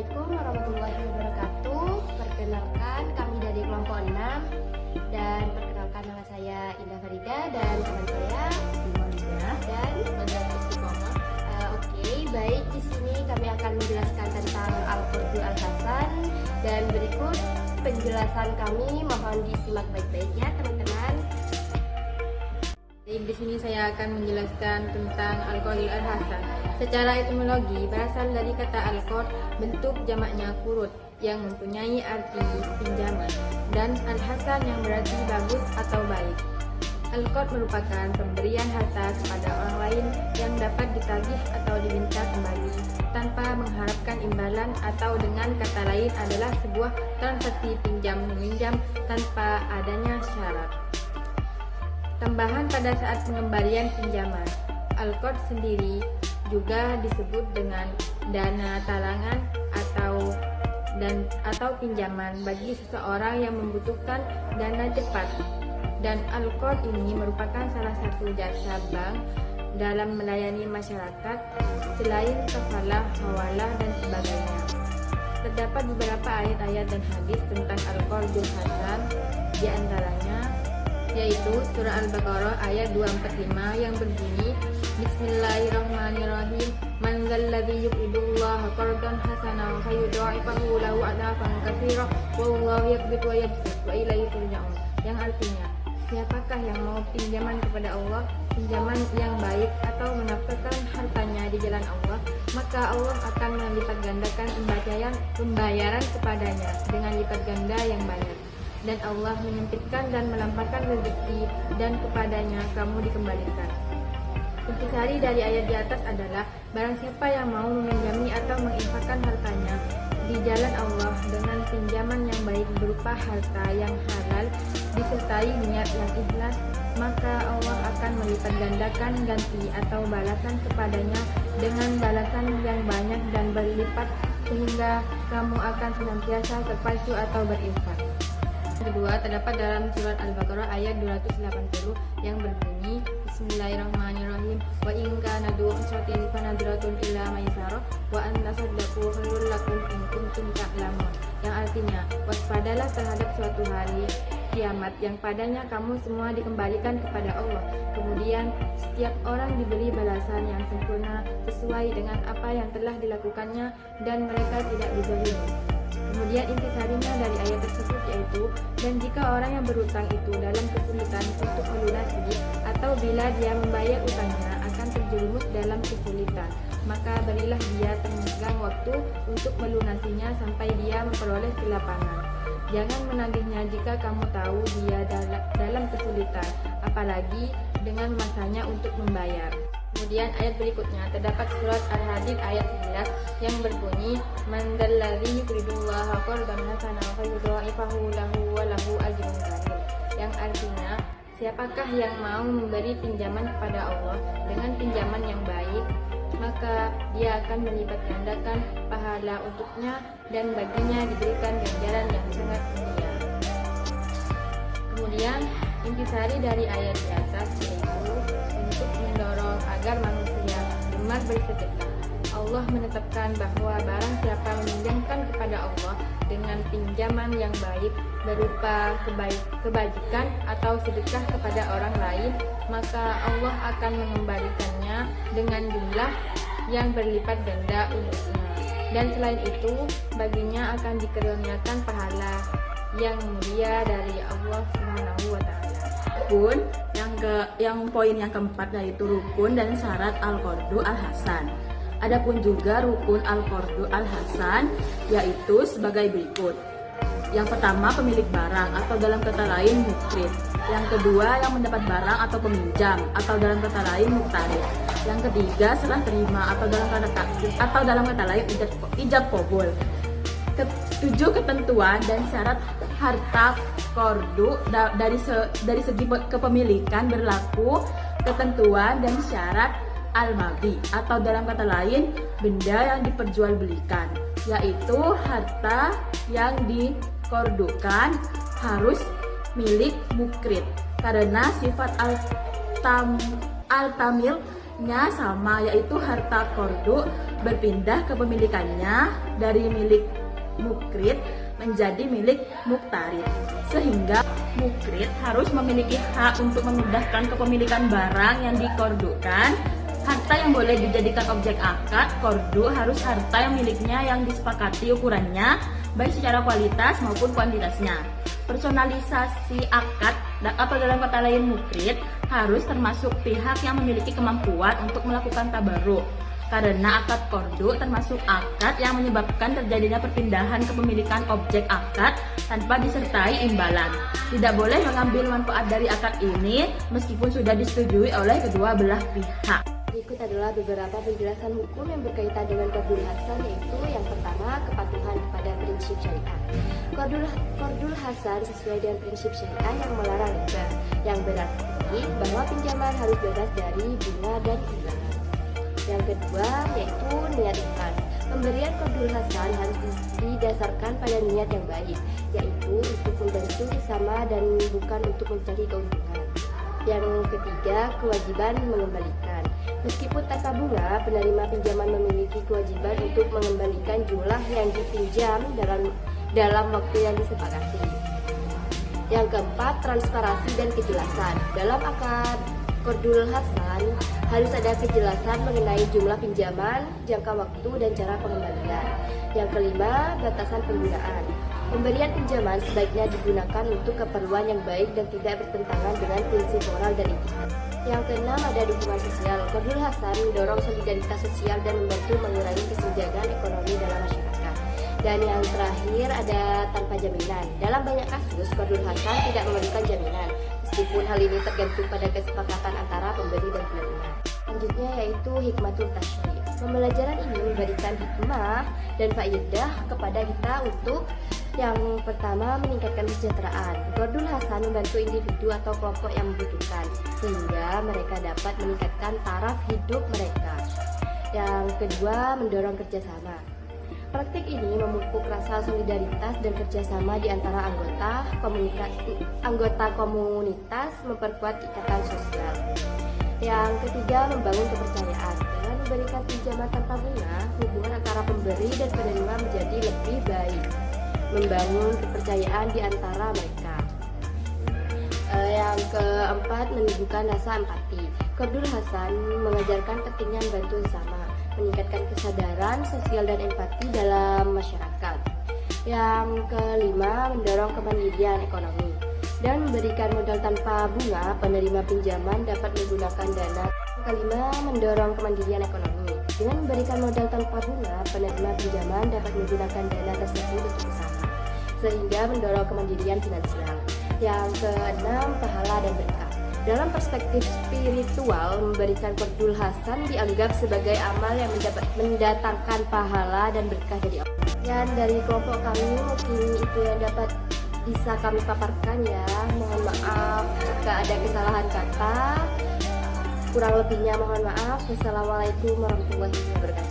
Assalamualaikum warahmatullahi wabarakatuh. Perkenalkan, kami dari kelompok 6. Dan perkenalkan, nama saya Indah Farida dan teman saya Imanida dan Madrasah Istiqomah. Oke, baik, di sini kami akan menjelaskan tentang Al-Qurdu Al-Hasan. Dan berikut penjelasan kami, mohon disimak baik-baik ya teman-teman. Di sini saya akan menjelaskan tentang Al-Qurdu Al-Hasan. Secara etimologi, berasal dari kata al-qard, bentuk jamaknya kurut, yang mempunyai arti pinjaman, dan al-hasan yang berarti bagus atau baik. Al-qard merupakan pemberian harta kepada orang lain yang dapat ditagih atau diminta kembali tanpa mengharapkan imbalan, atau dengan kata lain adalah sebuah transaksi pinjam-meminjam tanpa adanya syarat. Tambahan pada saat pengembalian pinjaman, al-qard sendiri juga disebut dengan dana talangan atau pinjaman bagi seseorang yang membutuhkan dana cepat. Dan al-qard ini merupakan salah satu jasa bank dalam melayani masyarakat selain kafalah, hawalah, dan sebagainya. Terdapat beberapa ayat-ayat dan hadis tentang al-qardul hasan, di antaranya yaitu surah Al-Baqarah ayat 245 yang berbunyi, Bismillahirrahmanirrahim, man dzalladzi yuqridullaha qardan hasanan fayudha'ifahu lahu adafan katsira wallahu yaqbidu wa yabsut wa ilaihi turja'un. Yang artinya, siapakah yang mau pinjaman kepada Allah, pinjaman yang baik, atau menafkahkan hartanya di jalan Allah, maka Allah akan melipat gandakan pembayaran kepadanya dengan lipat ganda yang banyak. Dan Allah menyempitkan dan melampaukan rezeki, dan kepadanya kamu dikembalikan. Intisari dari ayat di atas adalah, barang siapa yang mau meminjami atau menginfakkan hartanya di jalan Allah dengan pinjaman yang baik berupa harta yang halal disertai niat yang ikhlas, maka Allah akan melipat gandakan ganti atau balasan kepadanya dengan balasan yang banyak dan berlipat, sehingga kamu akan senantiasa terpacu atau berinfak. Kedua, terdapat dalam surat Al-Baqarah ayat 280 yang berbunyi, Bismillahirrahmanirrahim, wa in kana du usratin fanadratun ila maisarah wa an tasaddaqu khairul lakum in kuntum ta'lamun. Yang artinya, waspadalah terhadap suatu hari kiamat yang padanya kamu semua dikembalikan kepada Allah. Kemudian setiap orang diberi balasan yang sempurna sesuai dengan apa yang telah dilakukannya, dan mereka tidak dizalimi. Kemudian intisarinya dari ayat tersebut yaitu, dan jika orang yang berutang itu dalam kesulitan untuk melunasi, atau bila dia membayar utangnya akan terjerumus dalam kesulitan, maka berilah dia tenggang waktu untuk melunasinya sampai dia memperoleh kelapangan. Jangan menagihnya jika kamu tahu dia dalam kesulitan, apalagi dengan masanya untuk membayar. Kemudian ayat berikutnya terdapat surat Al-Hadid ayat 11 yang berbunyi, man dzalladzi yuqridullaha qardan hasanan fayudha'ifahu lahu wa lahu ajrun karim. Yang artinya, siapakah yang mau memberi pinjaman kepada Allah dengan pinjaman yang baik, maka dia akan melipat gandakan pahala untuknya, dan baginya diberikan ganjaran yang sangat mulia. Kemudian intisari dari ayat di atas yaitu untuk mendorong agar manusia gemar bersedekah. Allah menetapkan bahwa barang siapa meminjamkan kepada Allah dengan pinjaman yang baik berupa kebajikan atau sedekah kepada orang lain, maka Allah akan mengembalikannya dengan jumlah yang berlipat ganda untuknya. Dan selain itu, baginya akan dikaruniakan pahala yang mulia dari Allah Subhanahu wa Ta'ala. Rukun yang poin yang keempat yaitu rukun dan syarat Al-Qurdu Al-Hasan. Adapun juga rukun Al-Qurdu Al-Hasan yaitu sebagai berikut. Yang pertama, pemilik barang atau dalam kata lain mukrid. Yang kedua, yang mendapat barang atau peminjam atau dalam kata lain muqtarid. Yang ketiga, serah terima atau dalam kata lain ijab qabul. Ketujuh, ketentuan dan syarat harta qurdu dari segi kepemilikan berlaku ketentuan dan syarat al-mabi atau dalam kata lain benda yang diperjualbelikan, yaitu harta yang diqordukan harus milik mukrid karena sifat al-tamil Miliknya sama, yaitu harta kordu berpindah kepemilikannya dari milik mukrid menjadi milik muktarid, sehingga mukrid harus memiliki hak untuk memindahkan kepemilikan barang yang dikordukan. Harta yang boleh dijadikan objek akad kordu harus harta yang miliknya yang disepakati ukurannya, baik secara kualitas maupun kuantitasnya. Personalisasi akad atau dalam kata lain mukrid harus termasuk pihak yang memiliki kemampuan untuk melakukan tabarruk, karena akad kordu termasuk akad yang menyebabkan terjadinya perpindahan kepemilikan objek akad tanpa disertai imbalan. Tidak boleh mengambil manfaat dari akad ini meskipun sudah disetujui oleh kedua belah pihak. Berikut adalah beberapa penjelasan hukum yang berkaitan dengan qardul hasan, yaitu yang pertama, kepatuhan kepada prinsip syariah. Qardul hasan sesuai dengan prinsip syariah yang melarang riba, yang berarti bahwa pinjaman harus bebas dari bunga dan imbalan. Yang kedua yaitu niat ikhlas. Pemberian qardul hasan harus didasarkan pada niat yang baik, yaitu untuk membantu sesama dan bukan untuk mencari keuntungan. Yang ketiga, kewajiban mengembalikan. Meskipun tanpa bunga, penerima pinjaman memiliki kewajiban untuk mengembalikan jumlah yang dipinjam dalam waktu yang disepakati. Yang keempat, transparansi dan kejelasan. Dalam akad qardul hasan harus ada kejelasan mengenai jumlah pinjaman, jangka waktu, dan cara pengembalian. Yang kelima, batasan penggunaan. Pemberian pinjaman sebaiknya digunakan untuk keperluan yang baik dan tidak bertentangan dengan prinsip moral dan etika. Yang keenam, ada dukungan sosial. Qardul hasan mendorong solidaritas sosial dan membantu mengurangi kesenjangan ekonomi dalam masyarakat. Dan yang terakhir, ada tanpa jaminan. Dalam banyak kasus, qardul hasan tidak memerlukan jaminan, meskipun hal ini tergantung pada kesepakatan antara pemberi dan penerima. Selanjutnya yaitu hikmatul tasyri'. Pembelajaran ini memberikan hikmah dan faedah kepada kita untuk yang pertama, meningkatkan kesejahteraan. Qardul hasan membantu individu atau kelompok yang membutuhkan, sehingga mereka dapat meningkatkan taraf hidup mereka. Yang kedua, mendorong kerjasama. Praktik ini memupuk rasa solidaritas dan kerjasama di antara anggota komunitas, memperkuat ikatan sosial. Yang ketiga, membangun kepercayaan. Dengan memberikan pinjaman tanpa bunga, hubungan antara pemberi dan penerima menjadi lebih baik, membangun kepercayaan di antara mereka. Yang keempat, menunjukkan rasa empati. Qardul hasan mengajarkan pentingnya membantu sesama, meningkatkan kesadaran sosial dan empati dalam masyarakat. Yang kelima, mendorong kemandirian ekonomi. Dan memberikan modal tanpa bunga, penerima pinjaman dapat menggunakan dana. Kelima, mendorong kemandirian ekonomi. Dengan memberikan modal tanpa bunga, penerima pinjaman dapat menggunakan dana tersebut untuk usaha, sehingga mendorong kemandirian finansial. Yang keenam, pahala dan berkah. Dalam perspektif spiritual, memberikan qardul hasan dianggap sebagai amal yang mendatangkan pahala dan berkah dari Allah. Dan dari kelompok kami, mungkin itu yang dapat bisa kami paparkan ya. Mohon maaf jika ada kesalahan kata. Kurang lebihnya mohon maaf. Wassalamualaikum warahmatullahi wabarakatuh.